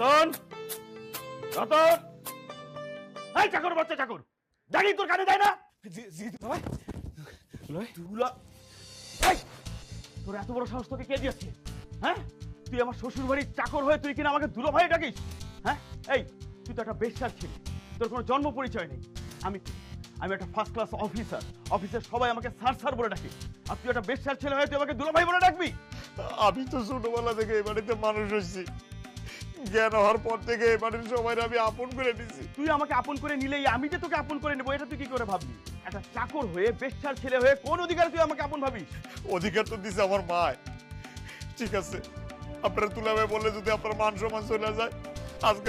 রতন, রতন, এই চাকর বাচ্চা চাকর, জানি তোর কানে দেয় না? জি জি ভাই দুলা, এই, তোর এত বড় সাহস তোকে কে দিয়েছে? হ্যাঁ, তুই আমার শ্বশুর বাড়ির চাকর হয়ে তুই কিনা আমাকে দুলা ভাই ডাকিস? হ্যাঁ, এই তুই তো একটা বেশ্যার ছিলি, তোর কোনো জন্ম পরিচয় নেই। আমি কি? আমি একটা ফার্স্ট ক্লাস অফিসার, অফিসের সবাই আমাকে স্যার স্যার বলে ডাকে, আর তুই একটা বেশ্যার ছেলে হয়ে তুই আমাকে দুলা ভাই বলে ডাকবি? আমি তো ছোটবেলা থেকে এই বাড়িতে মানুষ হয়েছি, জ্ঞান হওয়ার পর থেকে এই বাড়ির সবাই আমি আপন করে নিছি। তুই আমাকে আপন করে নিলেই আমি যে তোকে আপন করে নেবো, এটা তুই কি করে ভাবলি? একটা চাকর হয়ে বেশ্যার ছেলে হয়ে কোন অধিকারে তুই আমাকে আপন ভাবিস? অধিকার তো দিছে আমার মা। ঠিক আছে, আপনারা তুলাবে বললে যদি আপনার মান সম্মান চলে যায়, আজকে